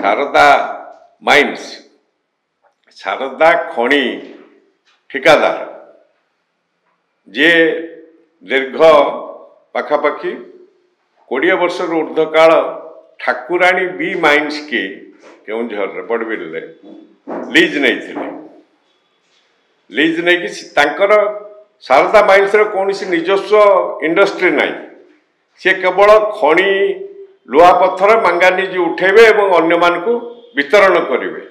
Sharda mines Sharda खणी ठिकादार जे दीर्घ पाखापाखि 20 वर्ष ऊर्ध्व काल ठाकुराणी बी माइन्स की केउंझर बड़बिल लीज नहीं लीज नहीं शारदा माइन्स कौन निजस्व इंडस्ट्री ना सी केवल खणी लुहा पत्थर मांगानिज उठेबे और अन्य मान को वितरण करेंगे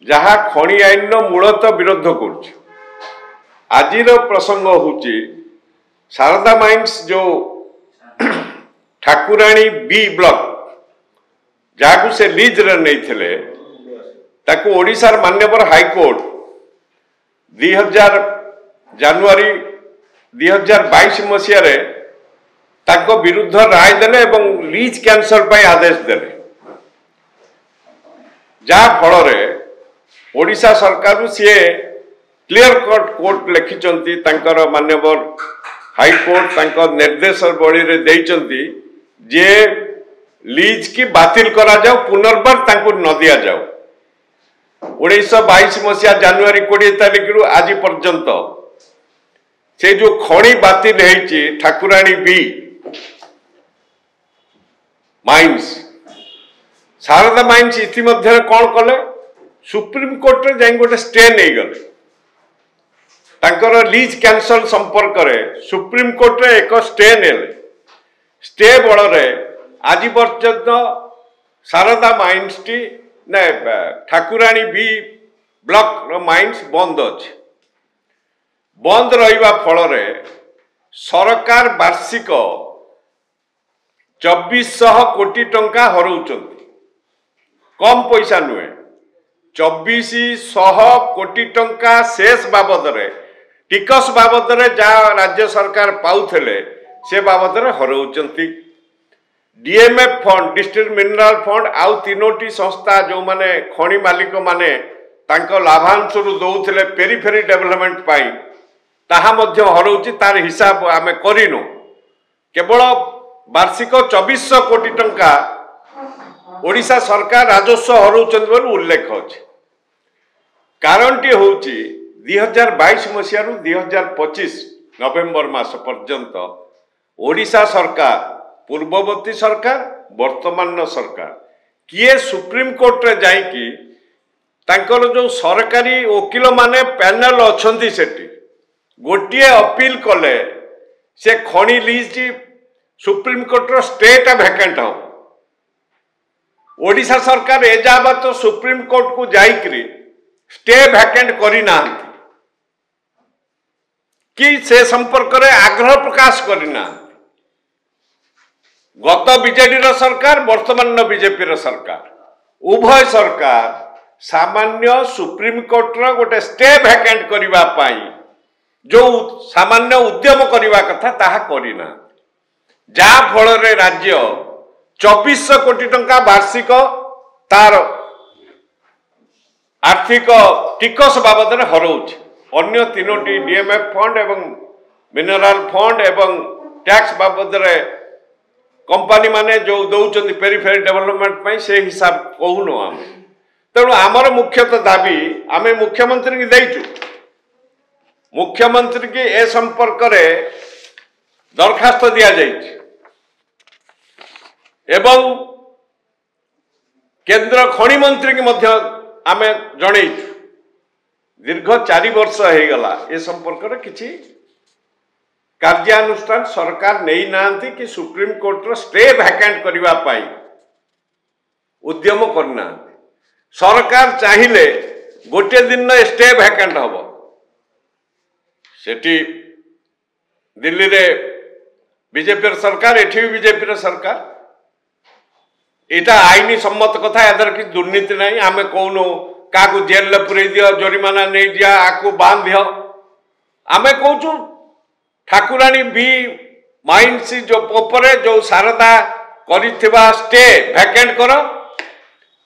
जहाँ खणी आईन मूलतः विरोध कर आज प्रसंग हूँ शारदा माइन्स जो ठाकुराणी बी ब्लॉक जहाँ से लीज नहीं ताकू ओडिशार मान्यवर हाईकोर्ट 2000 जानुआरी 2022 मसीह ताको विरुद्ध राय देले एवं लीज कैंसल पर आदेश देले जहाँ फल ओडिशा सरकार सी क्लियर कट कोर्ट लिखिंट मान्यवर हाईकोर्ट निर्देश बड़ी देइचंती जे लीज की बातिल करा जाओ पुनर्बार तांको न दिया जाओ 1922 मसीहा जानुआरी 20 तारिख रु आज पर्यंत से जो खणी बातिल है ठाकुराणी बी माइन्स शारदा माइन्स इतिमध्य कौन कले सुप्रीम कोर्ट रे जाई गोटे स्टे नहीं गले तांकर लीज कैंसल संपर्क रे सुप्रीम कोर्ट रे एक स्टे नेले स्टे बल रे आज पर्यंत शारदा माइन्स टी ने ठाकुराणी बी ब्लॉक रो माइन्स बंद अच्छे बंद रहिबा फल रे सरकार वार्षिक 2400 कोटी टंका हरउचंती कम पैसा नुहे 2400 कोटी टंका शेष बाबद रे टिकस बाबद रे जहाँ राज्य सरकार पाउथले से बाबद रे हरउचंती DMF fund district mineral fund आउ 3टी संस्था जो माने खणी मालिक माने तांको लाभांश रु दउथले पेरीफेरी डेवलपमेंट पाई ताहा मध्य हरउची तार हिसाब आमे करिनु केवल वार्षिक 2400 कोटी टंका ओडिशा सरकार राजस्व हरउचंती बोली उल्लेख अछि कारण टी होउची 2022 मसीह रु 2025 नवेम्बर मास पर्यंत ओडिशा सरकार पूर्ववर्ती सरकार वर्तमान सरकार किए सुप्रीम कोर्ट रे जाई कि तांकर जो सरकारी वकील माने पैनल अछंती सेठी गोटिए अपील कले से खणी लीज सुप्रीम कोर्ट रो स्टेट वैकेंट हो ओडिशा सरकार एजाबत तो सुप्रीम कोर्ट को जाई स्टे वैकेंट करिना कि से संपर्क रे आग्रह प्रकाश करिना गत बीजेडी सरकार वर्तमान बीजेपी सरकार उभय सरकार सामान्य सुप्रीम कोर्ट रो गोटे स्टे वैकेंट करिबा पाई जो सामान्य उद्यम करिबा कथा ताहा करिना जा फल रे राज्य 2400 कोटी टंका वार्षिक तार आर्थिक टिकस बाबद रे हरउछ अन्य 3टी डीएमएफ फंड एवं मिनरल फंड एवं टैक्स बाबद रे कंपनी माने जो दौरान पेरीफेरी डेवलपमेंट पाई से हिसाब कहूनु आम तेणु आमर मुख्यतः दाबी आम मुख्यमंत्री की देचु मुख्यमंत्री की ए संपर्क रे दरखास्त दिया जाइए एवं केंद्र खणी मंत्री की मध्य आम जनईचु दीर्घ 4 वर्ष हो गला ए संपर्क रे किछि कार्यानुष्ठान सरकार नहीं नांती कि सुप्रीम कोर्ट रो स्टे वैकेंट करिवा पाई उद्यम करना सरकार चाहिए गोटे दिन स्टे वैकेंट हबो सेठी दिल्ली रे बीजेपी सरकार एठी भी बीजेपी सरकार एटा आईनी सम्मत कथा यादर कि दुर्नीति नहीं आमे कहूनु क्या जेल पुरे दियो जरिमाना नहीं दिया आकु बांध दियो आमे कहूँ ठाकुराणी बी माइन्स जो पोपरे जो शारदा करिथिबा स्टे वैकेंट कर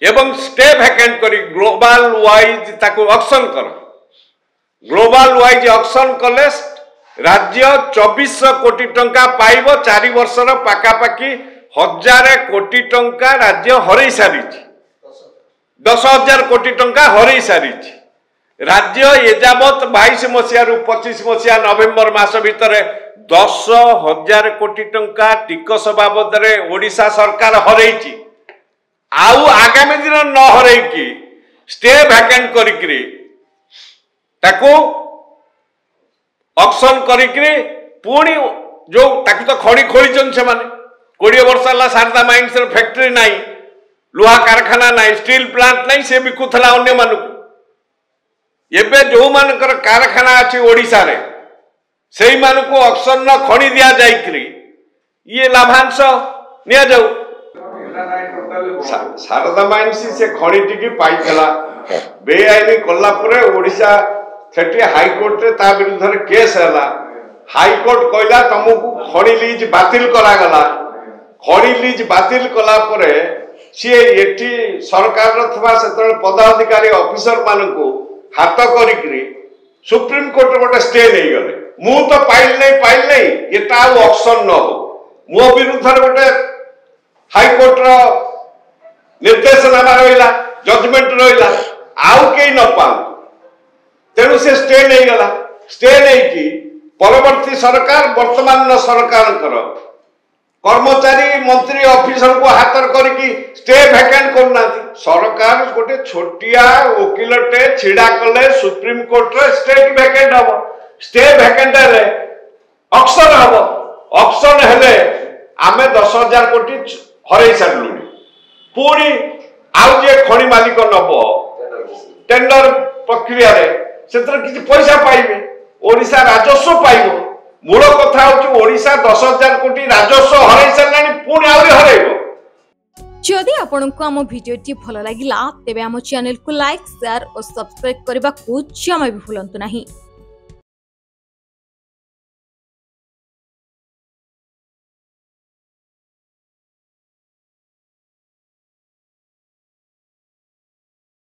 एवं स्टे वैकेंट करी ग्लोबल वाइज ताकू ऑक्शन कर ग्लोबल वाइज ऑक्शन कले राज्य 2400 कोटी टंका पाइब 4 वर्षर पाखापाखि 1000 कोटी टंका राज्य हरई सारी 10,000 कोटी टंका हरई सारी राज्य एजावत 22 मसीह 25 मसीहा नवेम्बर मास भितर 10,000 कोटी टंका टिकस बाबद ओडिशा सरकार हरई आउ आगामी दिन न हरई स्टे वैकेंट करिकरी ताकू ऑक्शन करिकरी पुणी जो ताकू तो खड़ी खोली से माने 20 वर्ष है शारदा माइंस फैक्ट्री नहीं लुहा कारखाना नहीं स्टील प्लांट नहीं से बिकुला अन्य मानक एबे जो मानकर कारखाना अच्छी ओडिशा रे से मानक ऑक्शन न खणी दिया जाइकरी ये लाभांश निया जाऊ शारदा माइंस से खणी टिकी पाइला बेआईनी कला परे ओडिशा सेठी हाईकोर्ट रे ता विरुद्ध रे केस हैला हाईकोर्ट कहला तुमको खणी लीज बातिल करा गला खणी लीज बातिल कला परे सी एटी सरकार से पदाधिकारी ऑफिसर मानू हाथ करी सुप्रीम कोर्ट गोटे स्टे नहीं गले मु तो पाइल नहीं एटा ऑक्शन न हो मो विरुद्ध गोटे हाईकोर्ट निर्देशनामा रहा जजमेंट रहा आउ कई न पाऊ तेणु से स्टे नहीं गला स्टे नहीं कि परवर्ती सरकार वर्तमान सरकार कर्मचारी मंत्री ऑफिसर को हाथ करके स्टे वैकेंट करना सरकार गोटे छोटिया वकिलटे छिड़ा कले सुप्रीम कोर्ट रे स्टेट वैकेंट हम स्टे वैकेंट हेले ऑक्शन हम ऑक्शन हेले आमे 10,000 कोटी हरई सारू पुणी आउ जे खणी मालिक नब टेंडर प्रक्रिया रे सेतर किछि पैसा पाइबे ओडिशा राजस्व पाइबो मूल कथा हूँ ओडिशा 10,000 कोटी राजस्व हरई सारे पुणी आहरी हरइबो। जदि आपंक आम भिडी भल लगा तेब आम चैनल को लाइक शेयर और सब्सक्राइब करने को जमा भी भूलु नहीं।